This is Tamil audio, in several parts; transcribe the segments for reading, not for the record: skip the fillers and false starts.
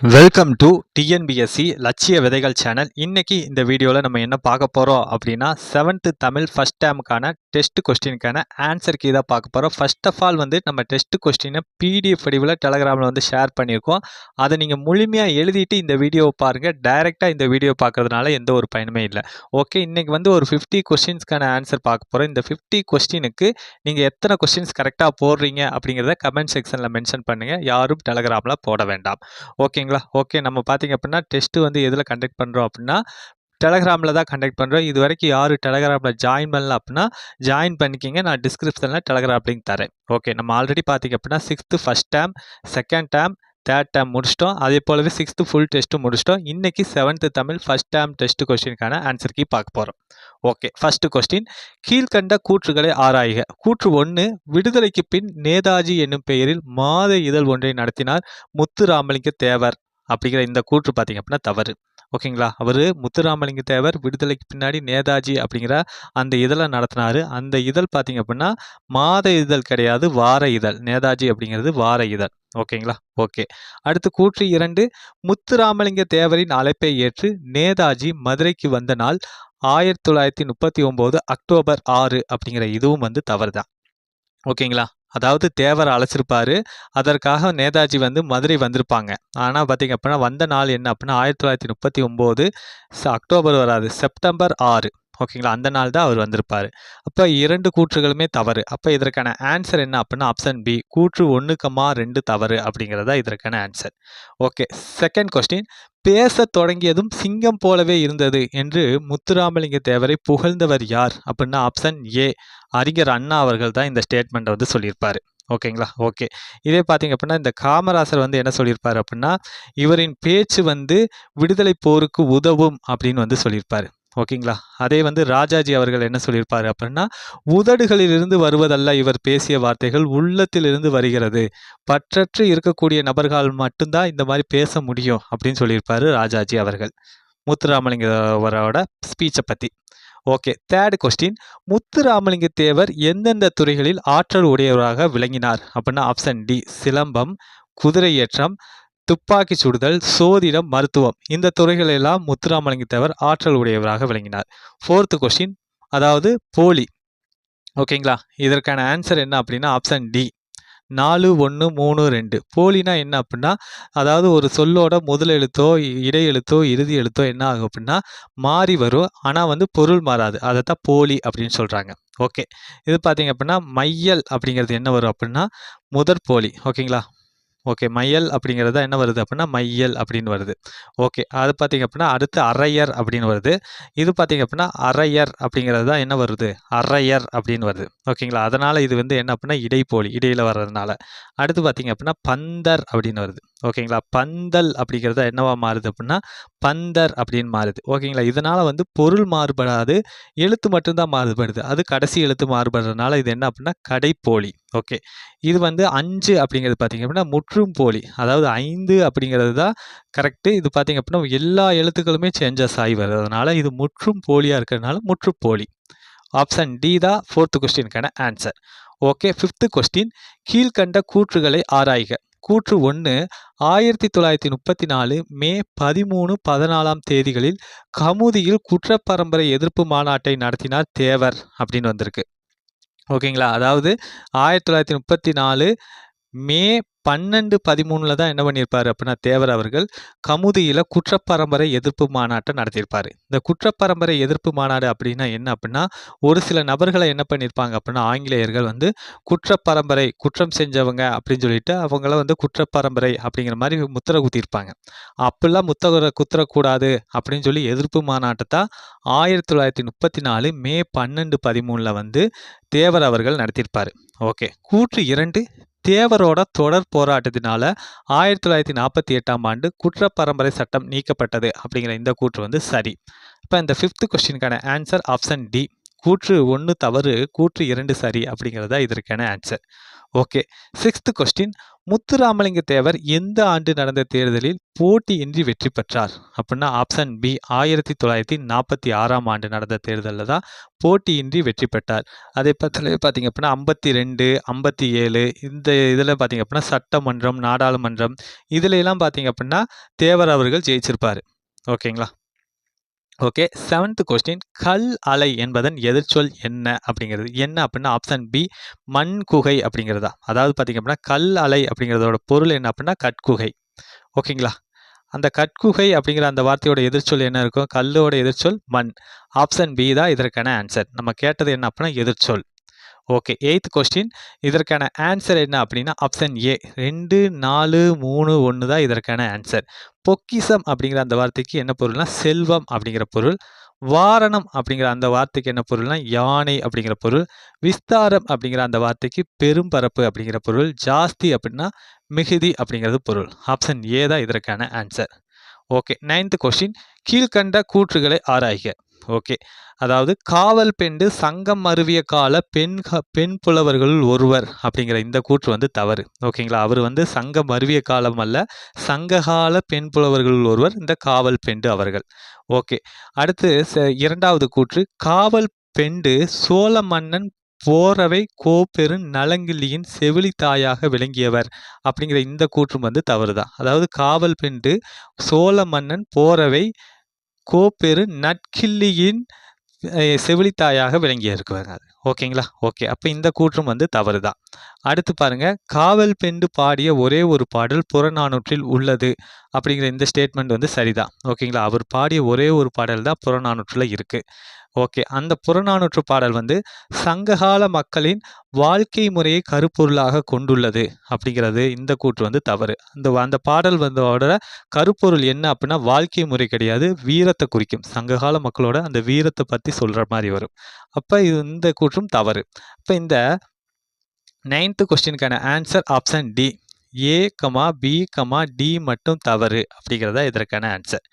வெல்கம் டு டிஎன்பிஎஸ்சி லட்சிய விதைகள் சேனல். இன்னைக்கு இந்த வீடியோவில் நம்ம என்ன பார்க்க போகிறோம் அப்படின்னா 7th தமிழ் ஃபஸ்ட் டேமுக்கான டெஸ்ட் கொஸ்டினுக்கான ஆன்சர் கீ தான் பார்க்க போகிறோம். ஃபர்ஸ்ட் ஆஃப் ஆல் நம்ம டெஸ்ட் கொஸ்டினை பிடிஎஃப் வடிவில் டெலகிராமில் ஷேர் பண்ணியிருக்கோம். அதை நீங்கள் முழுமையாக எழுதிட்டு இந்த வீடியோவை பாருங்கள். டைரெக்டாக இந்த வீடியோ பார்க்கறதுனால எந்த ஒரு பயனுமே இல்லை. ஓகே, இன்னைக்கு ஒரு 50 கொஸ்டின்ஸ்க்கான ஆன்சர் பார்க்க போகிறோம். இந்த 50 கொஸ்டினுக்கு நீங்கள் எத்தனை கொஸ்டின்ஸ் கரெக்டாக போடுறீங்க அப்படிங்கிறத கமெண்ட் செக்ஷனில் மென்ஷன் பண்ணுங்கள். யாரும் டெலகிராமில் போட வேண்டாம். ஓகேங்களா? ஓகே, நம்ம பார்த்தீங்க அப்படின்னா டெஸ்ட் எதில் கண்டக்ட் பண்ணுறோம் அப்படின்னா டெலகிராமில் தான் கண்டக்ட் பண்ணுறோம். இது வரைக்கும் யாரும் டெலகிராமில் ஜாயின் பண்ணல அப்படின்னா ஜாயின் பண்ணிக்கிங்க. நான் டிஸ்கிரிப்ஷனில் டெலகிராம் லிங்க் தரேன். ஓகே, நம்ம ஆல்ரெடி பார்த்தீங்க அப்படின்னா 6th first term, second term, third term முடிச்சிட்டோம். அதே போலவே 6th ஃபுல் டெஸ்ட்டும் முடிச்சிட்டோம். இன்னைக்கு 7th தமிழ் ஃபஸ்ட் டேம் டெஸ்ட் கொஸ்டினுக்கான ஆன்சர் கீ பார்க்க போகிறோம். ஓகே, ஃபர்ஸ்ட் கொஸ்டின், கீழ்கண்ட கூற்றுகளை ஆராய்க. கூற்று 1, விடுதலைக்கு பின் நேதாஜி என்னும் பெயரில் மாத இதழ் ஒன்றை நடத்தினார் முத்துராமலிங்க தேவர் அப்படிங்கிற இந்த கூற்று பார்த்தீங்க அப்படின்னா தவறு. ஓகேங்களா? அவர் முத்துராமலிங்க தேவர் விடுதலைக்கு பின்னாடி நேதாஜி அப்படிங்கிற அந்த இதழை நடத்தினார். அந்த இதழ் பார்த்தீங்க அப்படின்னா மாத இதழ் கிடையாது, வார இதழ். நேதாஜி அப்படிங்கிறது வார இதழ். ஓகேங்களா? ஓகே, அடுத்து கூற்று 2, முத்துராமலிங்க தேவரின் அழைப்பை ஏற்று நேதாஜி மதுரைக்கு வந்த நாள் 1939 அக்டோபர் 6 அப்படிங்கிற இதுவும் தவறு தான். ஓகேங்களா? அதாவது தேவர் அழைச்சிருப்பாரு, அதற்காக நேதாஜி மதுரை வந்திருப்பாங்க. ஆனால் பார்த்தீங்க அப்படின்னா வந்த நாள் என்ன அப்படின்னா 1939 அக்டோபர் வராது, செப்டம்பர் 6. ஓகேங்களா? அந்த நாள் தான் அவர் வந்திருப்பார். அப்போ 2 கூற்றுகளுமே தவறு. அப்போ இதற்கான ஆன்சர் என்ன அப்படின்னா ஆப்ஷன் பி, கூற்று 1,2 தவறு அப்படிங்கிறதா இதற்கான ஆன்சர். ஓகே, செகண்ட் கொஸ்டின், பேச தொடங்கியதும் சிங்கம் போலவே இருந்தது என்று முத்துராமலிங்க தேவரை புகழ்ந்தவர் யார் அப்படின்னா ஆப்ஷன் ஏ, அறிஞர் அண்ணா அவர்கள் தான் இந்த ஸ்டேட்மெண்ட்டை சொல்லியிருப்பாரு. ஓகேங்களா? ஓகே, இதே பார்த்தீங்க அப்படின்னா இந்த காமராசர் என்ன சொல்லியிருப்பாரு அப்படின்னா இவரின் பேச்சு விடுதலை போருக்கு உதவும் அப்படின்னு சொல்லியிருப்பாரு. ஓகேங்களா? அதே ராஜாஜி அவர்கள் என்ன சொல்லியிருப்பாரு அப்படின்னா உதடுகளிலிருந்து வருவதல்ல இவர் பேசிய வார்த்தைகள் உள்ளத்திலிருந்து வருகிறது, பற்றற்று இருக்கக்கூடிய நபர்கள் மட்டும்தான் இந்த மாதிரி பேச முடியும் அப்படின்னு சொல்லியிருப்பாரு ராஜாஜி அவர்கள் முத்துராமலிங்கவரோட ஸ்பீச்சை பற்றி. ஓகே, தேர்ட் கொஸ்டின், முத்துராமலிங்க தேவர் எந்தெந்த துறைகளில் ஆற்றல் உடையவராக விளங்கினார் அப்படின்னா ஆப்ஷன் டி, சிலம்பம், குதிரை ஏற்றம், துப்பாக்கி சுடுதல், சோதிடம், மருத்துவம். இந்த துறைகளெல்லாம் முத்துராமலிங்க தேவர் ஆற்றல் உடையவராக விளங்கினார். ஃபோர்த் கொஸ்டின், அதாவது போலி. ஓகேங்களா? இதற்கான ஆன்சர் என்ன அப்படின்னா ஆப்ஷன் டி, 4, 1, 3, 2. போலினா என்ன அப்படின்னா அதாவது ஒரு சொல்லோட முதல் எழுத்தோ இடை எழுத்தோ இறுதி எழுத்தோ என்ன ஆகும் அப்படின்னா மாறி வரும், ஆனால் பொருள் மாறாது. அதை தான் போலி அப்படின்னு சொல்கிறாங்க. ஓகே, இது பார்த்தீங்க அப்படின்னா மையல் அப்படிங்கிறது என்ன வரும் அப்படின்னா முதற் போலி. ஓகேங்களா? ஓகே, மையல் அப்படிங்கிறது என்ன வருது அப்படின்னா மையல் அப்படின்னு வருது. ஓகே, அது பார்த்தீங்க அப்படின்னா அடுத்து அரையர் அப்படின்னு வருது. இது பார்த்தீங்க அப்படின்னா அரையர் அப்படிங்கிறது தான் என்ன வருது, அரையர் அப்படின்னு வருது. ஓகேங்களா? அதனால் இது என்ன அப்படின்னா இடைப்போலி, இடையில் வர்றதுனால. அடுத்து பார்த்தீங்க அப்படின்னா பந்தர் அப்படின்னு வருது. ஓகேங்களா? பந்தல் அப்படிங்கிறத என்னவா மாறுது அப்படின்னா பந்தர் அப்படின்னு மாறுது. ஓகேங்களா? இதனால் பொருள் மாறுபடாது, எழுத்து மட்டும்தான் மாறுபடுது. அது கடைசி எழுத்து மாறுபடுறதுனால இது என்ன அப்படின்னா கடைப்போலி. ஓகே, இது 5 அப்படிங்கிறது பார்த்தீங்க அப்படின்னா முற்றும் போலி. அதாவது 5 அப்படிங்கிறது தான் கரெக்டு. இது பார்த்தீங்க அப்படின்னா எல்லா எழுத்துக்களுமே சேஞ்சஸ் ஆகி வருதுனால இது முற்றும் போலியாக இருக்கிறதுனால முற்றுப்போலி. ஆப்ஷன் டி தான் 4th கொஸ்டினுக்கான answer. Okay, 5th question, கீழ்கண்ட கூற்றுகளை ஆராய்க. கூற்று 1, 1934 மே 13, 14 தேதிகளில் கமுதியில் குற்றப்பரம்பரை எதிர்ப்பு மாநாட்டை நடத்தினார் தேவர் அப்படின்னு வந்திருக்கு. ஓகேங்களா? அதாவது 1934 மே 12, 13 தான் என்ன பண்ணியிருப்பார் அப்படின்னா தேவர் அவர்கள் கமுதியில் குற்றப்பரம்பரை எதிர்ப்பு மாநாட்டை நடத்தியிருப்பார். இந்த குற்றப்பரம்பரை எதிர்ப்பு மாநாடு அப்படின்னா என்ன அப்படின்னா ஒரு சில நபர்களை என்ன பண்ணியிருப்பாங்க அப்படின்னா ஆங்கிலேயர்கள் குற்றப்பரம்பரை குற்றம் செஞ்சவங்க அப்படின்னு சொல்லிட்டு அவங்கள குற்றப்பரம்பரை அப்படிங்கிற மாதிரி முத்திரை குத்திருப்பாங்க. அப்படிலாம் முத்திரை குத்தரக்கூடாது அப்படின்னு சொல்லி எதிர்ப்பு மாநாட்டை தான் 1934 மே 12, 13 தேவர் அவர்கள் நடத்தியிருப்பார். ஓகே, கூற்று 2, தேவரோட தொடர் போராட்டத்தினால 1948ஆம் ஆண்டு குற்றப்பரம்பரை சட்டம் நீக்கப்பட்டது அப்படிங்கிற இந்த கூற்று சரி. இப்போ இந்த 5th கொஸ்டினுக்கான ஆன்சர் ஆப்ஷன் டி, கூற்று 1 தவறு, கூற்று 2 சரி அப்படிங்கிறதா இதற்கான answer. Okay. 6th question. Muthuramalinga Thevar எந்த ஆண்டு நடந்த தேர்தலில் போட்டியின்றி வெற்றி பெற்றார்? அப்படின்னா ஆப்ஷன் பி 1946ஆம் ஆண்டு நடந்த தேர்தலில் தான் போட்டியின்றி வெற்றி பெற்றார். அதே பக்கத்துல பார்த்தீங்க அப்படின்னா 52, 57 இந்த இதில் பார்த்தீங்க அப்படின்னா சட்டமன்றம், நாடாளுமன்றம் இதுல எல்லாம் பார்த்தீங்க அப்படின்னா தேவர் அவர்கள் ஜெயிச்சிருப்பாரு. ஓகேங்களா? ஓகே. 7th question. கல் அலை என்பதன் எதிர்ச்சொல் என்ன அப்படிங்கிறது என்ன அப்படின்னா ஆப்ஷன் பி மண் குகை அப்படிங்கிறதா. அதாவது பார்த்தீங்க அப்படின்னா கல் அலை அப்படிங்கிறதோட பொருள் என்ன அப்படின்னா கட்குகை. ஓகேங்களா? அந்த கட்குகை அப்படிங்கிற அந்த வார்த்தையோட எதிர்ச்சொல் என்ன இருக்கும்? கல்லோட எதிர்ச்சொல் மண். ஆப்ஷன் பி தான் இதற்கான ஆன்சர். நம்ம கேட்டது என்ன அப்படின்னா எதிர்ச்சொல். ஓகே. 8th question. இதற்கான ஆன்சர் என்ன அப்படின்னா ஆப்ஷன் ஏ 2, 4, 3, 1 தான் இதற்கான ஆன்சர். பொக்கிஷம் அப்படிங்கிற அந்த வார்த்தைக்கு என்ன பொருள்னா செல்வம் அப்படிங்கிற பொருள். வாரணம் அப்படிங்கிற அந்த வார்த்தைக்கு என்ன பொருள்னா யானை அப்படிங்கிற பொருள். விஸ்தாரம் அப்படிங்கிற அந்த வார்த்தைக்கு பெரும்பரப்பு அப்படிங்கிற பொருள். ஜாஸ்தி அப்படின்னா மிகுதி அப்படிங்கிறது பொருள். ஆப்ஷன் ஏ தான் இதற்கான ஆன்சர். ஓகே. 9th question. கீழ்கண்ட கூற்றுகளை ஆராய்க. ஓகே. அதாவது காவல் பெண்டு சங்கம் அருவிய கால பெண் புலவர்களுள் ஒருவர் அப்படிங்கிற இந்த கூற்று வந்து தவறு. ஓகேங்களா? அவர் வந்து சங்கம் அருவிய காலம் அல்ல, சங்ககால பெண் புலவர்களுள் ஒருவர் இந்த காவல் பெண்டு அவர்கள். ஓகே. அடுத்து 2வது கூற்று. காவல் பெண்டு சோழ மன்னன் போரவை கோப்பெரு நலங்கிள்ளியின் செவிலி தாயாக விளங்கியவர் அப்படிங்கிற இந்த கூற்றும் வந்து தவறுதான். அதாவது காவல் பெண்டு சோழ மன்னன் போரவை கோப்பெரு நட்கிள்ளியின் செவிலித்தாயாக விளங்கியிருக்கிறாங்க. ஓகேங்களா? ஓகே. அப்போ இந்த கூற்றும் வந்து தவறு தான். அடுத்து பாருங்க. காவல் பெண்டு பாடிய ஒரே ஒரு பாடல் புறநானூற்றில் உள்ளது அப்படிங்கிற இந்த ஸ்டேட்மெண்ட் வந்து சரிதான். ஓகேங்களா? அவர் பாடிய ஒரே ஒரு பாடல் தான் புறநானூற்றில் இருக்கு. ஓகே. அந்த புறநானூற்று பாடல் வந்து சங்ககால மக்களின் வாழ்க்கை முறையை கருப்பொருளாக கொண்டுள்ளது அப்படிங்கிறது இந்த கூற்று வந்து தவறு. அந்த பாடல் வந்தோட கருப்பொருள் என்ன அப்படின்னா வாழ்க்கை முறை கிடையாது, வீரத்தை குறிக்கும். சங்ககால மக்களோட அந்த வீரத்தை பற்றி சொல்ற மாதிரி வரும். அப்போ இந்த கூற்றும் தவறு. இப்போ இந்த 9th கொஸ்டினுக்கான answer option D. A, B, D மட்டும் தவறு அப்படிங்கிறதா இதற்கான answer.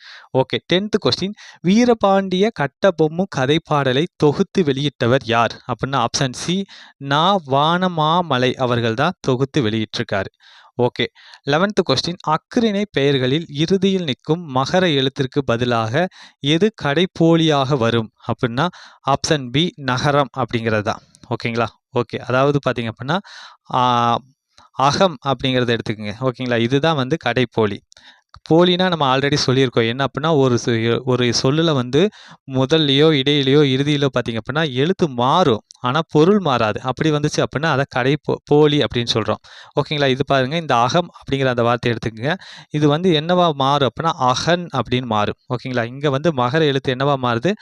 Okay. 10th question. Veerapandiya Kattabommu கதைப்பாடலை தொகுத்து வெளியிட்டவர் யார் அப்படின்னா ஆப்ஷன் சி நா. வானமாமலை அவர்கள் தான் தொகுத்து வெளியிட்டிருக்காரு. ஓகே. 11th question. அஃறிணை பெயர்களில் இறுதியில் நிற்கும் மகர எழுத்திற்கு பதிலாக எது கடைப்போலியாக வரும் அப்படின்னா ஆப்ஷன் பி நகரம் அப்படிங்கிறது தான். ஓகேங்களா? ஓகே. அதாவது பார்த்தீங்க அப்படின்னா அகம் அப்படிங்கிறத எடுத்துக்கோங்க. ஓகேங்களா? இதுதான் வந்து கடைப்போலி. போலினா நம்ம ஆல்ரெடி சொல்லியிருக்கோம். என்ன அப்படின்னா ஒரு சொல்லில் வந்து முதல்லையோ இடையிலையோ இறுதியிலோ பார்த்தீங்க அப்படின்னா எழுத்து மாறும், ஆனால் பொருள் மாறாது. அப்படி வந்துச்சு அப்படின்னா அதை போலி அப்படின்னு சொல்கிறோம். ஓகேங்களா? இது பாருங்கள். இந்த அகம் அப்படிங்கிற அந்த வார்த்தை எடுத்துக்கோங்க. இது வந்து என்னவா மாறும் அப்படின்னா அகன் அப்படின்னு மாறும். ஓகேங்களா? இங்கே வந்து மகர எழுத்து என்னவா மாறுது?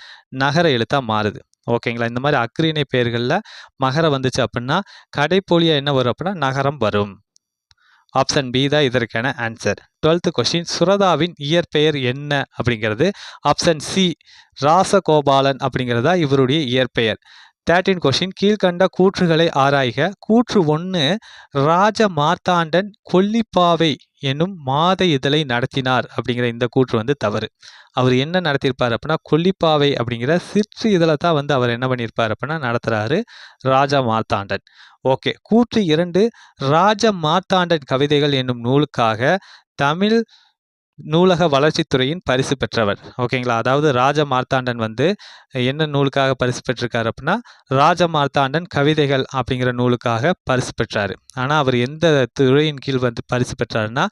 நகர எழுத்தாக மாறுது. ஓகேங்களா? இந்த மாதிரி அஃறிணை பெயர்களில் மகரம் வந்துச்சு அப்படின்னா கடைப்போலியாக என்ன வரும் அப்படின்னா நகரம் வரும். ஆப்ஷன் பி தான் இதற்கான ஆன்சர். 12th question. சுரதாவின் இயற்பெயர் என்ன அப்படிங்கிறது ஆப்ஷன் சி ராசகோபாலன் அப்படிங்கிறதா இவருடைய இயற்பெயர். 13th question. கீழ்கண்ட கூற்றுகளை ஆராய்க. கூற்று 1. ராஜ மார்த்தாண்டன் கொல்லிப்பாவை என்னும் மாத இதழை நடத்தினார் அப்படிங்கிற இந்த கூற்று வந்து தவறு. அவர் என்ன நடத்தியிருப்பார் அப்படின்னா கொல்லிப்பாவை அப்படிங்கிற சிற்று இதழை தான் வந்து அவர் என்ன பண்ணியிருப்பார் அப்படின்னா நடத்துகிறாரு ராஜா மார்த்தாண்டன். ஓகே. கூற்று 2. ராஜ மார்த்தாண்டன் கவிதைகள் என்னும் நூலுக்காக தமிழ் நூலக வளர்ச்சித்துறையின் பரிசு பெற்றவர். ஓகேங்களா? அதாவது ராஜ மார்த்தாண்டன் வந்து என்ன நூலுக்காக பரிசு பெற்றிருக்காரு அப்படின்னா ராஜ மார்த்தாண்டன் கவிதைகள் அப்படிங்கிற நூலுக்காக பரிசு பெற்றார். ஆனால் அவர் எந்த துறையின் கீழ் வந்து பரிசு பெற்றாருன்னா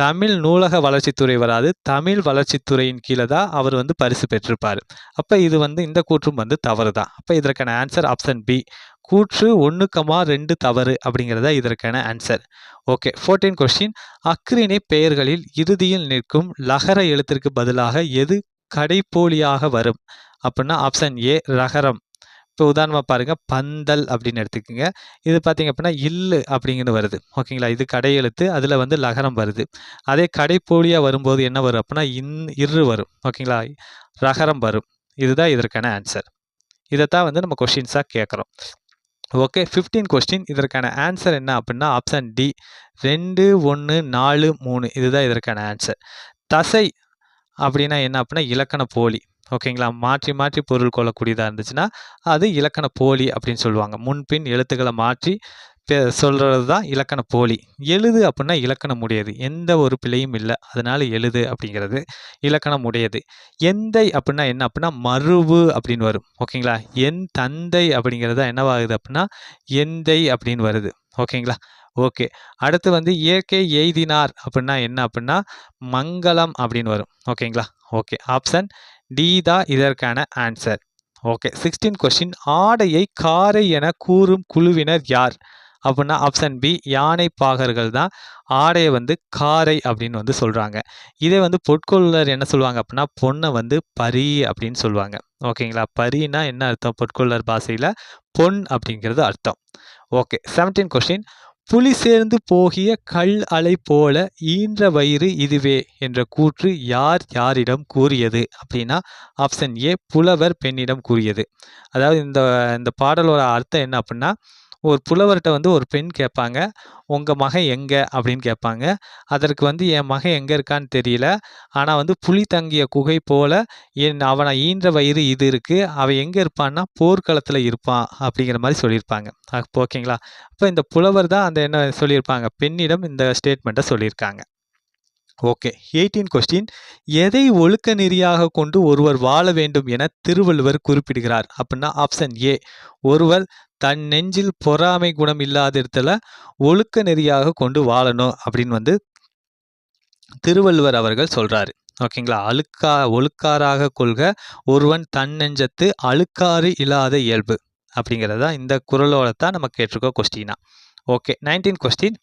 தமிழ் நூலக வளர்ச்சித்துறை வராது, தமிழ் வளர்ச்சித்துறையின் கீழே தான் அவர் வந்து பரிசு பெற்றிருப்பார். அப்போ இது வந்து இந்த கூற்றும் வந்து தவறு தான். அப்போ இதற்கான ஆன்சர் ஆப்ஷன் பி. கூற்று 1, 2 தவறு அப்படிங்கிறதா இதற்கான ஆன்சர். ஓகே. 14th question. அஃறிணை பெயர்களில் இறுதியில் நிற்கும் லகர எழுத்திற்கு பதிலாக எது கடைப்போலியாக வரும் அப்படின்னா ஆப்ஷன் ஏ ரகரம். இப்போ உதாரணமாக பாருங்க பந்தல் அப்படின்னு எடுத்துக்கோங்க. இது பார்த்தீங்க அப்படின்னா இல்லு அப்படிங்கன்னு வருது. ஓகேங்களா? இது கடை எழுத்து, அதில் வந்து லகரம் வருது. அதே கடைப்போலியாக வரும்போது என்ன வரும் அப்படின்னா இரு வரும். ஓகேங்களா? ரகரம் வரும். இதுதான் இதற்கான ஆன்சர். இதைத்தான் வந்து நம்ம கொஸ்டின்ஸாக கேட்குறோம். ஓகே. 15th question. இதற்கான ஆன்சர் என்ன அப்படின்னா ஆப்ஷன் டி 2, 1, 4, 3 இதுதான் இதற்கான ஆன்சர். தசை அப்படின்னா என்ன அப்படின்னா இலக்கண போலி. ஓகேங்களா? மாற்றி மாற்றி பொருள் கொள்ளக்கூடியதாக இருந்துச்சுன்னா அது இலக்கண போலி அப்படின்னு சொல்லுவாங்க. முன்பின் எழுத்துக்களை மாற்றி சொல்கிறது தான் இலக்கண போலி. எழுது அப்படின்னா இலக்கணம் உடையது. எந்த ஒரு பிழையும் இல்லை, அதனால எழுது அப்படிங்கிறது இலக்கணம் உடையது. எந்தை அப்படின்னா என்ன அப்படின்னா மருவு அப்படின்னு வரும். ஓகேங்களா? என் தந்தை அப்படிங்கிறது என்னவாகுது அப்படின்னா எந்தை அப்படின்னு வருது. ஓகேங்களா? ஓகே. அடுத்து வந்து இயற்கை எய்தினார் அப்படின்னா என்ன அப்படின்னா மங்களம் அப்படின்னு வரும். ஓகேங்களா? ஓகே. ஆப்ஷன் டி தான் இதற்கான ஆன்சர். ஓகே. 16 கொஸ்டின். ஆடையை காரை என கூறும் குழுவினர் யார் அப்படின்னா ஆப்ஷன் பி யானை பாகர்கள் தான் ஆடையை வந்து காரை அப்படின்னு வந்து சொல்கிறாங்க. இதே வந்து பொற்கொள்ளர் என்ன சொல்லுவாங்க அப்படின்னா பொண்ணை வந்து பரி அப்படின்னு சொல்லுவாங்க. ஓகேங்களா? பரினா என்ன அர்த்தம்? பொற்கொள்ளர் பாஷையில் பொன் அப்படிங்கிறது அர்த்தம். ஓகே. 17 கொஸ்டின். புலி சேர்ந்து போகிய கல் அலை போல ஈன்ற வயிறு இதுவே என்ற கூற்று யார் யாரிடம் கூறியது அப்படின்னா ஆப்ஷன் ஏ புலவர் பெண்ணிடம் கூறியது. அதாவது இந்த இந்த பாடலோட அர்த்தம் என்ன அப்படின்னா ஒரு புலவர்கிட்ட வந்து ஒரு பெண் கேட்பாங்க, உங்கள் மகன் எங்கே அப்படின்னு கேட்பாங்க. அதற்கு வந்து என் மகன் எங்கே இருக்கான்னு தெரியல, ஆனால் வந்து புலி தங்கிய குகை போல அவனை ஈன்ற வயிறு இது இருக்குது, அவன் எங்கே இருப்பான்னா போர்க்களத்தில் இருப்பான் அப்படிங்கிற மாதிரி சொல்லியிருப்பாங்க. அப்போ ஓகேங்களா? அப்போ இந்த புலவர் தான் அந்த என்ன சொல்லியிருப்பாங்க, பெண்ணிடம் இந்த ஸ்டேட்மெண்ட்டை சொல்லியிருக்காங்க. ஓகே. 18 கொஸ்டின். எதை ஒழுக்க நெறியாக கொண்டு ஒருவர் வாழ வேண்டும் என திருவள்ளுவர் குறிப்பிடுகிறார் அப்படின்னா ஆப்ஷன் ஏ ஒருவர் தன் நெஞ்சில் பொறாமை குணம் இல்லாத இடத்துல ஒழுக்க நெறியாக கொண்டு வாழணும் அப்படின்னு வந்து திருவள்ளுவர் அவர்கள் சொல்றாரு. ஓகேங்களா? ஒழுக்காராக கொள்க ஒருவன் தன் நெஞ்சத்து அழுக்காறு இல்லாத இயல்பு அப்படிங்கிறதா இந்த குறளோட தான் நம்ம கேட்டிருக்கோம் கொஸ்டினா. ஓகே. 19 கொஸ்டின்.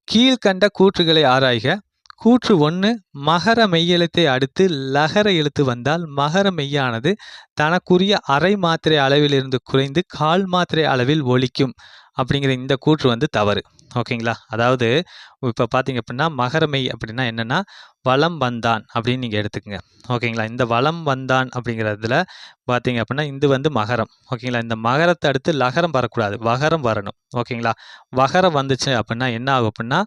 கீழ்கண்ட கூற்றுகளை ஆராய்க. கூற்று 1 மகர மெய்யெழுத்தை அடுத்து லகர எழுத்து வந்தால் மகர மெய்யானது தனக்குரிய அரை மாத்திரை அளவிலிருந்து குறைந்து கால் மாத்திரை அளவில் ஒலிக்கும் அப்படிங்கிற இந்த கூற்று வந்து தவறு. ஓகேங்களா? அதாவது இப்போ பார்த்தீங்க அப்படின்னா மகரமெய் அப்படின்னா என்னென்னா வலம் வந்தான் அப்படின்னு நீங்கள் எடுத்துக்கங்க. ஓகேங்களா? இந்த வலம் வந்தான் அப்படிங்கிறதுல பார்த்தீங்க அப்படின்னா இது வந்து மகரம். ஓகேங்களா? இந்த மகரத்தை அடுத்து லகரம் வரக்கூடாது, வகரம் வரணும். ஓகேங்களா? வகரம் வந்துச்சு அப்படின்னா என்ன ஆகும் அப்படின்னா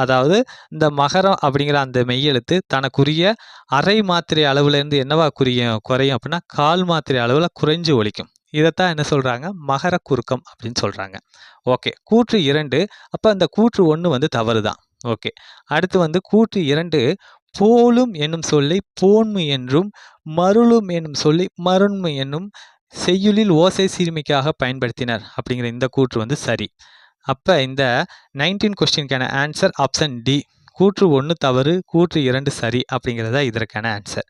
அதாவது இந்த மகரம் அப்படிங்கிற அந்த மெய்யெழுத்து தனக்குரிய அரை மாத்திரை அளவுலேருந்து என்னவா குறையும் அப்படின்னா கால் மாத்திரை அளவில் குறைஞ்சு ஒலிக்கும். இதைத்தான் என்ன சொல்கிறாங்க மகர குறுக்கம் அப்படின்னு சொல்கிறாங்க. ஓகே. கூற்று 2 அப்போ அந்த கூற்று 1 வந்து தவறு தான். ஓகே. அடுத்து வந்து கூற்று 2 போலும் என்னும் சொல்லை போன்மை என்றும் மருளும் என்னும் சொல்லை மருண்மை என்னும் செய்யுளில் ஓசை சீர்மைக்காக பயன்படுத்தினர் அப்படிங்கிற இந்த கூற்று வந்து சரி. அப்போ இந்த 19 கொஸ்டினுக்கான ஆன்சர் ஆப்ஷன் டி. கூற்று 1 தவறு, கூற்று 2 சரி அப்படிங்கிறதா இதற்கான ஆன்சர்.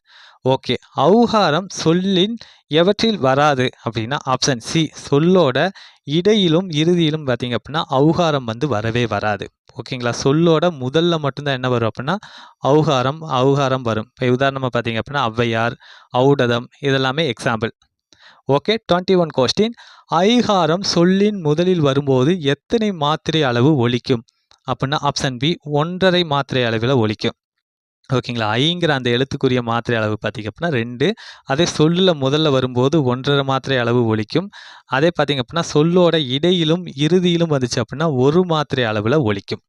ஓகே. ஔகாரம் சொல்லின் எவற்றில் வராது அப்படின்னா ஆப்ஷன் சி சொல்லோட இடையிலும் இறுதியிலும் பார்த்தீங்க அப்படின்னா ஔகாரம் வந்து வரவே வராது. ஓகேங்களா? சொல்லோட முதல்ல மட்டும்தான் என்ன வரும் அப்படின்னா ஔகாரம் வரும். இப்போ உதாரணமாக பார்த்தீங்க அப்படின்னா ஔவையார், ஔடதம் இதெல்லாமே எக்ஸாம்பிள். ஓகே. 21 கொஸ்டின். ஐகாரம் சொல்லின் முதலில் வரும்போது எத்தனை மாத்திரை அளவு ஒலிக்கும் அப்படின்னா ஆப்ஷன் பி 1.5 மாத்திரை அளவில் ஒலிக்கும். ஓகேங்களா? ஐங்கிற அந்த எழுத்துக்குரிய மாத்திரை அளவு பார்த்தீங்க அப்படின்னா 2. அதே சொல்லில் முதல்ல வரும்போது 1.5 மாத்திரை அளவு ஒலிக்கும். அதே பார்த்தீங்க அப்படின்னா சொல்லோட இடையிலும் இறுதியிலும் வந்துச்சு அப்படின்னா 1 மாத்திரை அளவில் ஒலிக்கும்.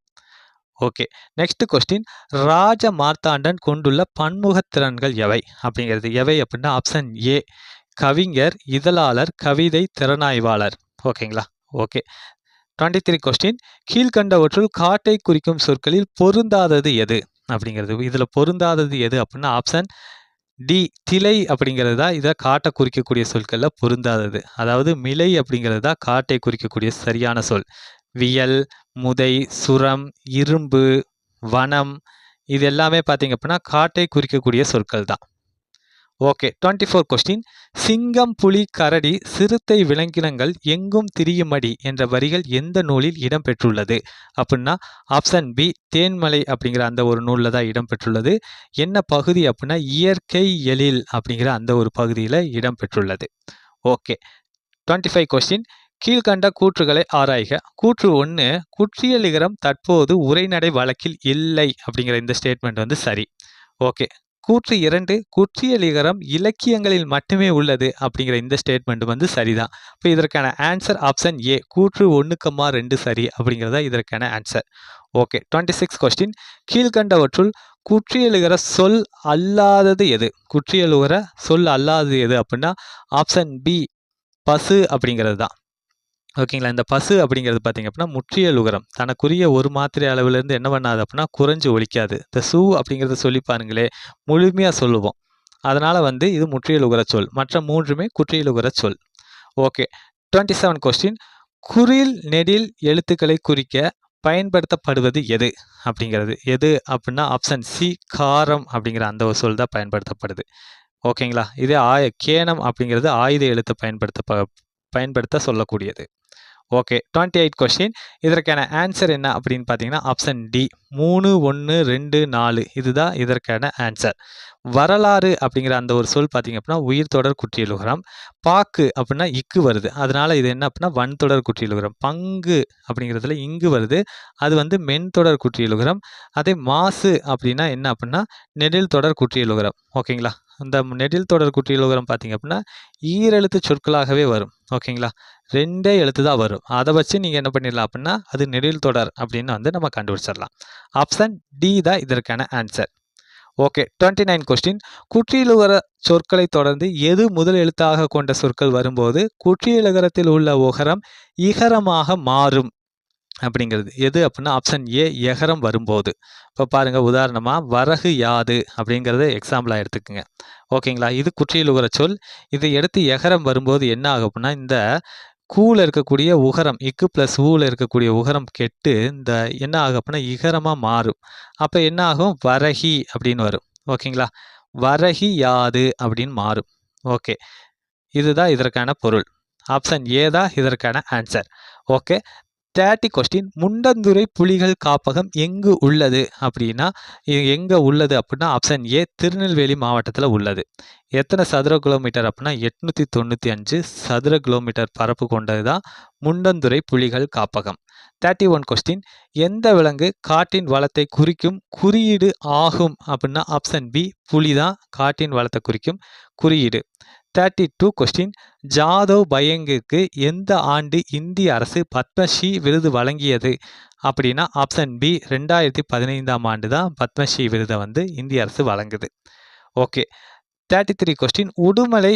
ஓகே. Next question. ராஜ மார்த்தாண்டன் கொண்டுள்ள பன்முகத் திறன்கள் எவை அப்படிங்கிறது எவை அப்படின்னா ஆப்ஷன் ஏ கவிஞர், இதழாளர், கவிதை திறனாய்வாளர். ஓகேங்களா? ஓகே. 23 கொஸ்டின். கீழ்கண்டவற்றுள் காட்டை குறிக்கும் சொற்களில் பொருந்தாதது எது அப்படிங்கிறது இதில் பொருந்தாதது எது அப்படின்னா ஆப்ஷன் டி திலை அப்படிங்கிறது தான் இதை காட்டை குறிக்கக்கூடிய சொற்களில் பொருந்தாதது. அதாவது மிலை அப்படிங்கிறது தான் காட்டை குறிக்கக்கூடிய சரியான சொல். வியல், முதை, சுரம், இரும்பு, வனம் இது எல்லாமே பார்த்தீங்க அப்படின்னா காட்டை குறிக்கக்கூடிய சொற்கள் தான். ஓகே. 24 கொஸ்டின். சிங்கம், புலி, கரடி, சிறுத்தை, விலங்கினங்கள் எங்கும் திரியுமடி என்ற வரிகள் எந்த நூலில் இடம்பெற்றுள்ளது அப்படின்னா ஆப்ஷன் பி தேன்மலை அப்படிங்கிற அந்த ஒரு நூலில் தான் இடம்பெற்றுள்ளது. என்ன பகுதி அப்படின்னா இயற்கை எழில் அப்படிங்கிற அந்த ஒரு பகுதியில் இடம்பெற்றுள்ளது. ஓகே. 25 கொஸ்டின். கீழ்கண்ட கூற்றுகளை ஆராய்க. கூற்று 1 குற்றியலிகரம் தற்போது உரைநடை வழக்கில் இல்லை அப்படிங்கிற இந்த ஸ்டேட்மெண்ட் வந்து சரி. ஓகே. கூற்று 2 குற்றியலிகரம் இலக்கியங்களில் மட்டுமே உள்ளது அப்படிங்கிற இந்த ஸ்டேட்மெண்ட் வந்து சரிதான். இப்போ இதற்கான ஆன்சர் ஆப்ஷன் ஏ கூற்று 1,2 சரி அப்படிங்கிறதா இதற்கான ஆன்சர். ஓகே. 26 கொஸ்டின். கீழ்கண்டவற்றுள் குற்றியலுகிற சொல் அல்லாதது எது? குற்றியலுகிற சொல் அல்லாதது எது அப்படின்னா ஆப்ஷன் பி பசு அப்படிங்கிறது தான். ஓகேங்களா? இந்த பசு அப்படிங்கிறது பார்த்தீங்க அப்படின்னா, முற்றியல் உகரம். தனக்குரிய ஒரு மாத்திரை அளவிலிருந்து என்ன பண்ணாது அப்படின்னா, குறைஞ்சு ஒலிக்காது. இந்த சு அப்படிங்கிறத சொல்லி பாருங்களேன், முழுமையா சொல்லுவோம். அதனால வந்து இது முற்றியல் உகரச் சொல். மற்ற 3மே குற்றியல் உகரச் சொல். ஓகே. 27 கொஸ்டின். குறில், நெடில் எழுத்துக்களை குறிக்க பயன்படுத்தப்படுவது எது? அப்படிங்கிறது. எது அப்படின்னா, ஆப்ஷன் சி காரம் அப்படிங்கிற அந்த ஒரு சொல் தான் பயன்படுத்தப்படுது. ஓகேங்களா? இதே கேனம் அப்படிங்கிறது ஆயுத எழுத்த பயன்படுத்த சொல்லக்கூடியது. ஓகே. 28 கொஸ்டின். இதற்கான ஆன்சர் என்ன அப்படின்னு பார்த்தீங்கன்னா, ஆப்ஷன் டி 3, 1, 2, 4 இதுதான் இதற்கான ஆன்சர். வரலாறு அப்படிங்கிற அந்த ஒரு சொல் பார்த்தீங்க அப்படின்னா, உயிர்த்தொடர் குற்றியலுகரம். பாக்கு அப்படின்னா இக்கு வருது. அதனால இது என்ன அப்படின்னா, வன்தொடர் குற்றியலுகரம். பங்கு அப்படிங்கிறதுல இங்கு வருது. அது வந்து மென்தொடர் குற்றியலுகரம். அதே மாசு அப்படின்னா என்ன அப்படின்னா, நெடில் தொடர் குற்றியலுகரம். ஓகேங்களா? இந்த நெடில் தொடர் குற்றியலுகரம் பார்த்தீங்க அப்படின்னா, ஈரெழுத்து சொற்களாகவே வரும். ஓகேங்களா? 2 எழுத்து தான் வரும். அத வச்சு நீங்க என்ன பண்ணிடலாம் அப்படின்னா, அது நெடில் தொடர் அப்படின்னு வந்து நம்ம கண்டுபிடிச்சிடலாம். ஆப்ஷன் டி தான் இதற்கான ஆன்சர். ஓகே. 29 கொஸ்டின். குற்றியலுகர சொற்களை தொடர்ந்து எது முதல் எழுத்தாக கொண்ட சொற்கள் வரும்போது குற்றியலுகரத்தில் உள்ள உகரம் இகரமாக மாறும் அப்படிங்கிறது. எது அப்படின்னா ஆப்ஷன் ஏ எகரம் வரும்போது. இப்போ பாருங்க உதாரணமா வரகு யாது அப்படிங்கிறத எக்ஸாம்பிளா எடுத்துக்கங்க. ஓகேங்களா? இது குற்றியலுகர சொல். இதை எடுத்து எகரம் வரும்போது என்ன ஆகும் அப்படின்னா, இந்த கூல இருக்கக்கூடிய உகரம் இக்கு பிளஸ் ஊல இருக்கக்கூடிய உகரம் கெட்டு இந்த என்ன ஆகும் அப்படின்னா இகரமா மாறும். அப்ப என்ன ஆகும்? வரகி அப்படின்னு வரும். ஓகேங்களா? வரகி யாது அப்படின்னு மாறும். ஓகே. இதுதான் இதற்கான பொருள். ஆப்ஷன் ஏ தான் இதற்கான ஆன்சர். ஓகே. 30 கொஸ்டின். முண்டந்துறை புலிகள் காப்பகம் எங்கு உள்ளது அப்படின்னா, எங்க உள்ளது அப்படின்னா ஆப்ஷன் ஏ திருநெல்வேலி மாவட்டத்தில் உள்ளது. எத்தனை சதுர கிலோமீட்டர் அப்படின்னா 895 சதுர கிலோமீட்டர் பரப்பு கொண்டது தான் முண்டந்துறை புலிகள் காப்பகம். 31 கொஸ்டின். எந்த விலங்கு காட்டின் வளத்தை குறிக்கும் குறியீடு ஆகும் அப்படின்னா ஆப்ஷன் பி புலி தான் காட்டின் வளத்தை குறிக்கும் குறியீடு. 32 கொஸ்டின். ஜாதவ் பயங்கிற்கு எந்த ஆண்டு இந்திய அரசு பத்மஸ்ரீ விருது வழங்கியது அப்படின்னா ஆப்ஷன் பி 2015ஆம் ஆண்டு தான் பத்மஸ்ரீ விருதை வந்து இந்திய அரசு வழங்குது. ஓகே. 33 கொஸ்டின். உடுமலை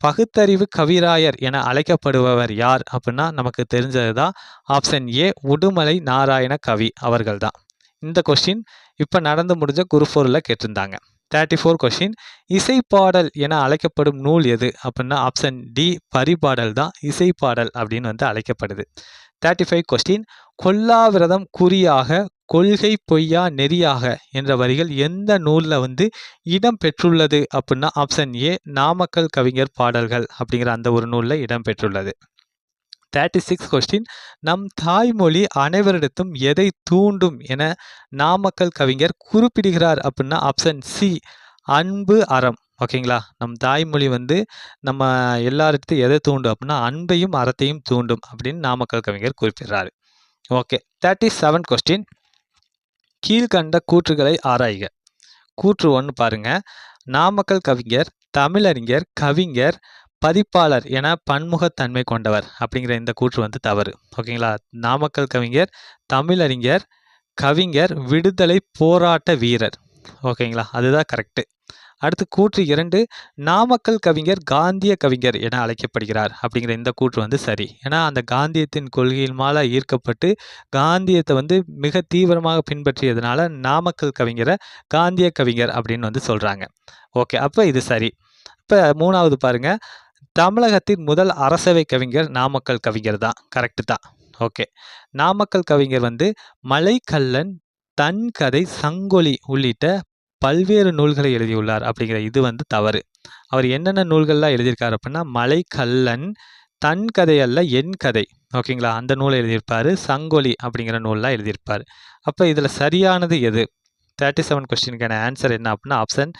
பகுத்தறிவு கவிராயர் என அழைக்கப்படுபவர் யார் அப்படின்னா நமக்கு தெரிஞ்சது தான் ஆப்ஷன் ஏ உடுமலை நாராயண கவி அவர்கள் தான். இந்த கொஸ்டின் இப்போ நடந்து முடிஞ்ச குரூப் 4ல கேட்டிருந்தாங்க. 34 கொஸ்டின். இசைப்பாடல் என அழைக்கப்படும் நூல் எது அப்படின்னா ஆப்ஷன் டி பரிபாடல் தான் இசைப்பாடல் அப்படின்னு வந்து அழைக்கப்படுது. 35 கொஸ்டின். கொல்லாவிரதம் குறியாக கொள்கை பொய்யா நெறியாக என்ற வரிகள் எந்த நூலில் வந்து இடம் பெற்றுள்ளது அப்படின்னா ஆப்ஷன் ஏ நாமக்கல் கவிஞர் பாடல்கள் அப்படிங்கிற அந்த ஒரு நூலில் இடம் பெற்றுள்ளது. 36 கொஸ்டின். நம் தாய்மொழி அனைவரிடத்தும் எதை தூண்டும் என நாமக்கல் கவிஞர் குறிப்பிடுகிறார் அப்படின்னா ஆப்ஷன் சி அன்பு அறம். ஓகேங்களா? நம் தாய்மொழி வந்து நம்ம எல்லார்கிட்டையும் எதை தூண்டும் அப்படின்னா அன்பையும் அறத்தையும் தூண்டும் அப்படின்னு நாமக்கல் கவிஞர் குறிப்பிடுறாரு. ஓகே. 37 கொஸ்டின். கீழ்கண்ட கூற்றுகளை ஆராய்க. கூற்று 1 பாருங்க. நாமக்கல் கவிஞர் தமிழறிஞர் கவிஞர் பதிப்பாளர் என பன்முகத்தன்மை கொண்டவர் அப்படிங்கிற இந்த கூற்று வந்து தவறு. ஓகேங்களா? நாமக்கல் கவிஞர் தமிழறிஞர் கவிஞர் விடுதலை போராட்ட வீரர். ஓகேங்களா? அதுதான் கரெக்டு. அடுத்து கூற்று 2. நாமக்கல் கவிஞர் காந்திய கவிஞர் என அழைக்கப்படுகிறார் அப்படிங்கிற இந்த கூற்று வந்து சரி. ஏன்னா அந்த காந்தியத்தின் கொள்கையின் மேல ஈர்க்கப்பட்டு காந்தியத்தை வந்து மிக தீவிரமாக பின்பற்றியதுனால நாமக்கல் கவிஞரை காந்திய கவிஞர் அப்படின்னு வந்து சொல்றாங்க. ஓகே. அப்போ இது சரி. இப்போ 3வது பாருங்க. தமிழகத்தின் முதல் அரசவை கவிஞர் நாமக்கல் கவிஞர் தான். கரெக்டு தான். ஓகே. நாமக்கல் கவிஞர் வந்து மலைக்கல்லன் தன் கதை சங்கொலி உள்ளிட்ட பல்வேறு நூல்களை எழுதியுள்ளார் அப்படிங்கிற இது வந்து தவறு. அவர் என்னென்ன நூல்கள்லாம் எழுதியிருக்காரு அப்படின்னா மலைக்கல்லன் தன் கதை அல்ல என் கதை. ஓகேங்களா? அந்த நூலை எழுதியிருப்பாரு. சங்கொலி அப்படிங்கிற நூல்லாம் எழுதியிருப்பார். அப்போ இதில் சரியானது எது? 37 கொஸ்டினுக்கான ஆன்சர் என்ன அப்படின்னா ஆப்ஷன்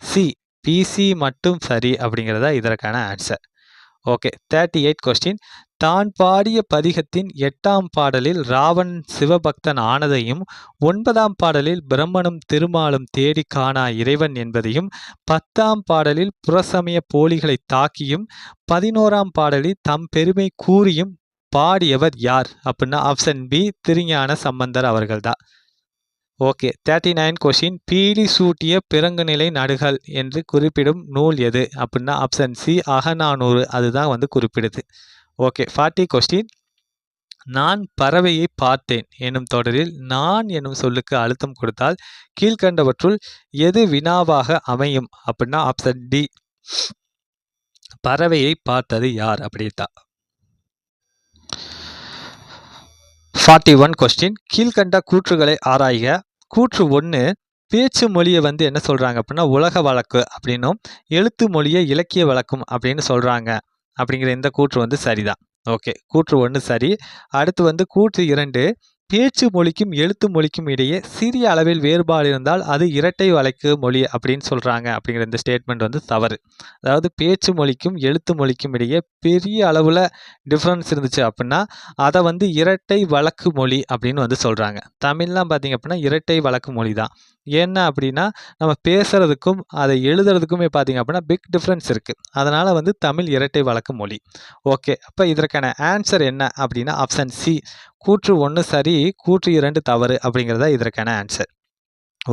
சி பிசி மட்டும் சரி அப்படிங்கிறதா இதற்கான ஆன்சர். ஓகே. 38 கொஸ்டின். தான் பாடிய பதிகத்தின் 8ஆம் பாடலில் ராவணன் சிவபக்தன் ஆனதையும் 9ஆம் பாடலில் பிரம்மனும் திருமாலும் தேடி காணா இறைவன் என்பதையும் 10ஆம் பாடலில் புறசமய போலிகளை தாக்கியும் 11ஆம் பாடலில் தம் பெருமை கூறியும் பாடியவர் யார் அப்படின்னா ஆப்ஷன் பி திருஞான சம்பந்தர் அவர்கள்தான். ஓகே. 39 கொஸ்டின். பீலி சூட்டிய பிறங்குநிலை நடுகள் என்று குறிப்பிடும் நூல் எது அப்படின்னா ஆப்ஷன் சி அகநானூறு அதுதான் வந்து குறிப்பிடுது. Okay 40 question. நான் பறவையை பார்த்தேன் எனும் தொடரில் நான் எனும் சொல்லுக்கு அழுத்தம் கொடுத்தால் கீழ்கண்டவற்றுள் எது வினாவாக அமையும் அப்படின்னா ஆப்ஷன் டி, பறவையை பார்த்தது யார் அப்படின்ட்டா. 41 கொஸ்டின். கீழ்கண்ட கூற்றுகளை ஆராய்க. கூற்று 1, பேச்சு மொழியை வந்து என்ன சொல்றாங்க அப்படின்னா உலக வழக்கு அப்படின்னும், எழுத்து மொழியை இலக்கிய வழக்கும் அப்படின்னு சொல்றாங்க அப்படிங்கிற இந்த கூற்று வந்து சரிதான். ஓகே, கூற்று 1 சரி. அடுத்து வந்து கூற்று 2, பேச்சு மொழிக்கும் எழுத்து மொழிக்கும் இடையே சிறிய அளவில் வேறுபாடு இருந்தால் அது இரட்டை வழக்கு மொழி அப்படின்னு சொல்றாங்க அப்படிங்கிற இந்த ஸ்டேட்மெண்ட் வந்து தவறு. அதாவது பேச்சு மொழிக்கும் எழுத்து மொழிக்கும் இடையே பெரிய அளவில் டிஃப்ரென்ஸ் இருந்துச்சு அப்படின்னா அதை வந்து இரட்டை வழக்கு மொழி அப்படின்னு வந்து சொல்கிறாங்க. தமிழ்லாம் பார்த்திங்க அப்படின்னா இரட்டை வழக்கு மொழி தான். என்ன அப்படின்னா நம்ம பேசுகிறதுக்கும் அதை எழுதுறதுக்குமே பார்த்திங்க அப்படின்னா பிக் டிஃப்ரென்ஸ் இருக்குது. அதனால் வந்து தமிழ் இரட்டை வழக்கு மொழி. ஓகே, அப்போ இதற்கான ஆன்சர் என்ன அப்படின்னா ஆப்ஷன் சி, கூற்று 1 சரி, கூற்று 2 தவறு அப்படிங்கிறதா இதற்கான ஆன்சர்.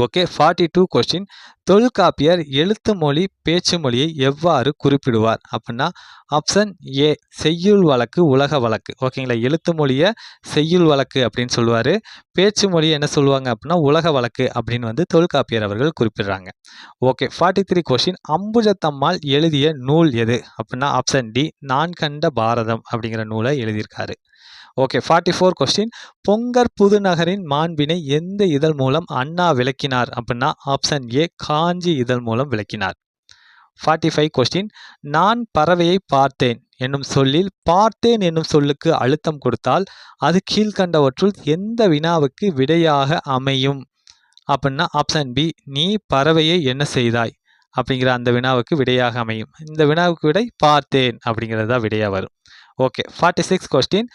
Okay 42 question. தொல்காப்பியர் எழுத்து மொழி பேச்சு மொழியை எவ்வாறு குறிப்பிடுவார் அப்படின்னா ஆப்ஷன் ஏ, செய்யுள் வழக்கு உலக வழக்கு. ஓகேங்களா, எழுத்து மொழியை செய்யுள் வழக்கு அப்படின்னு சொல்லுவார், பேச்சு மொழியை என்ன சொல்லுவாங்க அப்படின்னா உலக வழக்கு அப்படின்னு வந்து தொல்காப்பியர் அவர்கள் குறிப்பிடுறாங்க. Okay 43 question. அம்புஜத்தம்மாள் எழுதிய நூல் எது அப்படின்னா ஆப்ஷன் டி, நான் கண்ட பாரதம் அப்படிங்கிற நூலை எழுதியிருக்காரு. Okay 44 question. பொங்கற் புதுநகரின் மாண்பினை எந்த இதழ் மூலம் அண்ணா விளக்கினார் அப்படின்னா ஆப்ஷன் ஏ, காஞ்சி இதழ் மூலம் விளக்கினார். 45 கொஸ்டின். நான் பறவையை பார்த்தேன் என்னும் சொல்லில் பார்த்தேன் என்னும் சொல்லுக்கு அழுத்தம் கொடுத்தால் அது கீழ்கண்டவற்றுள் எந்த வினாவுக்கு விடையாக அமையும் அப்படின்னா ஆப்ஷன் பி, நீ பறவையை என்ன செய்தாய் அப்படிங்கிற அந்த வினாவுக்கு விடையாக அமையும். இந்த வினாவுக்கு விடை பார்த்தேன் அப்படிங்கிறது தான் விடையாக வரும். Okay 46 question.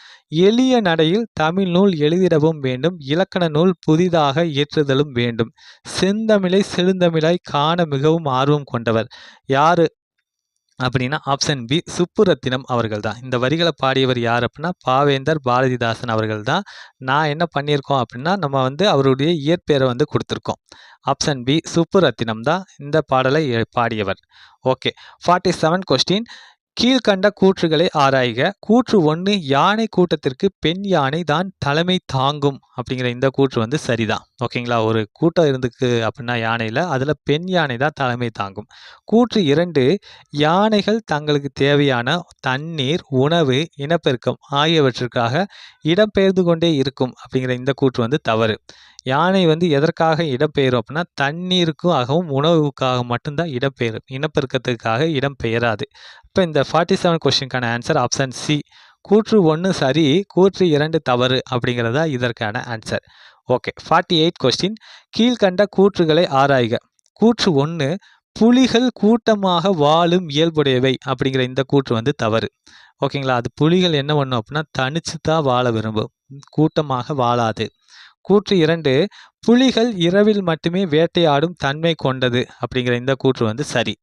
எளிய நடையில் தமிழ் நூல் எழுதிடவும் வேண்டும், இலக்கண நூல் புதிதாக இயற்றுதலும் வேண்டும், செந்தமிழை செழுந்தமிழாய் காண மிகவும் ஆர்வம் கொண்டவர் யாரு அப்படின்னா ஆப்ஷன் பி, சுப்புரத்தினம் அவர்கள் தான். இந்த வரிகளை பாடியவர் யார் அப்படின்னா பாவேந்தர் பாரதிதாசன் அவர்கள் தான். நான் என்ன பண்ணியிருக்கோம் அப்படின்னா நம்ம வந்து அவருடைய இயற்பெயரை வந்து கொடுத்துருக்கோம். ஆப்ஷன் பி, சுப்புரத்தினம் தான் இந்த பாடலை பாடியவர். Okay 47 question. கீழ்கண்ட கூற்றுகளை ஆராய்க. கூற்று 1, யானை கூட்டத்திற்கு பெண் யானை தான் தலைமை தாங்கும் அப்படிங்கிற இந்த கூற்று வந்து சரிதான். ஓகேங்களா, ஒரு கூட்டம் இருந்துக்கு அப்படின்னா யானையில் அதில் பெண் யானை தான் தலைமை தாங்கும். கூற்று 2, யானைகள் தங்களுக்கு தேவையான தண்ணீர், உணவு, இனப்பெருக்கம் ஆகியவற்றிற்காக இடம்பெயர்ந்து கொண்டே இருக்கும் அப்படிங்கிற இந்த கூற்று வந்து தவறு. யானை வந்து எதற்காக இடம்பெயரும் அப்படின்னா தண்ணீருக்காகவும் உணவுக்காக மட்டும்தான் இடம்பெயரும், இனப்பெருக்கத்துக்காக இடம்பெயராது. இப்போ இந்த 47 கொஸ்டினுக்கான ஆன்சர் ஆப்ஷன் சி, கூற்று 1 சரி, கூற்று 2 தவறு அப்படிங்கிறதா இதற்கான ஆன்சர். Okay 48 question. கீழ்கண்ட கூற்றுகளை ஆராய்க. கூற்று 1, புலிகள் கூட்டமாக வாழும் இயல்புடையவை அப்படிங்கிற இந்த கூற்று வந்து தவறு. ஓகேங்களா, அது புலிகள் என்ன பண்ணும் அப்படின்னா தனிச்சு தான் வாழ விரும்பும், கூட்டமாக வாழாது. கூற்று 2, புலிகள் இரவில் மட்டுமே வேட்டையாடும் தன்மை கொண்டது அப்படிங்கிற இந்த கூற்று வந்து சரி.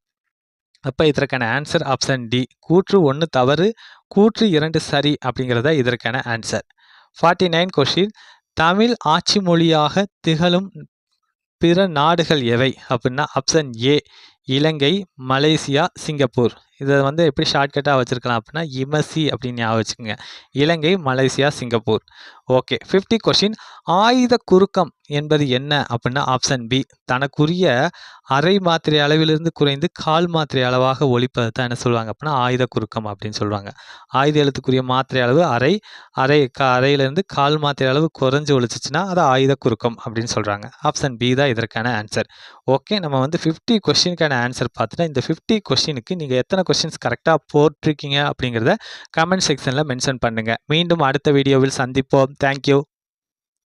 அப்போ இதற்கான ஆன்சர் ஆப்ஷன் டி, கூற்று 1 தவறு, கூற்று 2 சரி அப்படிங்கிறதா இதற்கான ஆன்சர். 49 கொஸ்டின். தமிழ் ஆட்சி மொழியாக திகழும் பிற நாடுகள் எவை அப்படின்னா option A, Ilangai, Malaysia, Singapore. இதை வந்து எப்படி ஷார்ட்கட்டாக வச்சுருக்கலாம் அப்படின்னா இமசி அப்படின்னு ஞாபகம் வச்சுக்கோங்க. இலங்கை, மலேசியா, சிங்கப்பூர். Okay 50 question. ஆயுத குறுக்கம் என்பது என்ன அப்படின்னா ஆப்ஷன் பி, தனக்குரிய அரை மாத்திரை அளவிலிருந்து குறைந்து கால் மாத்திரை அளவாக ஒழிப்பது தான் என்ன சொல்லுவாங்க அப்படின்னா ஆயுத குறுக்கம் அப்படின்னு சொல்லுவாங்க. ஆயுத எழுத்துக்குரிய மாத்திரை அளவு அரையிலிருந்து கால் மாத்திரை அளவு குறைஞ்சு ஒழிச்சிச்சுன்னா அது ஆயுத குறுக்கம் அப்படின்னு சொல்கிறாங்க. ஆப்ஷன் பி தான் இதற்கான ஆன்சர். ஓகே, நம்ம வந்து 50 கொஸ்டினுக்கான ஆன்சர் பார்த்துட்டா இந்த 50 கொஸ்டினுக்கு நீங்கள் எத்தனை கொஸ்டின்ஸ் கரெக்டாக போட்டிருக்கீங்க அப்படிங்கிறத கமெண்ட் செக்ஷனில் மென்ஷன் பண்ணுங்கள். மீண்டும் அடுத்த வீடியோவில் சந்திப்போம். தேங்க்யூ.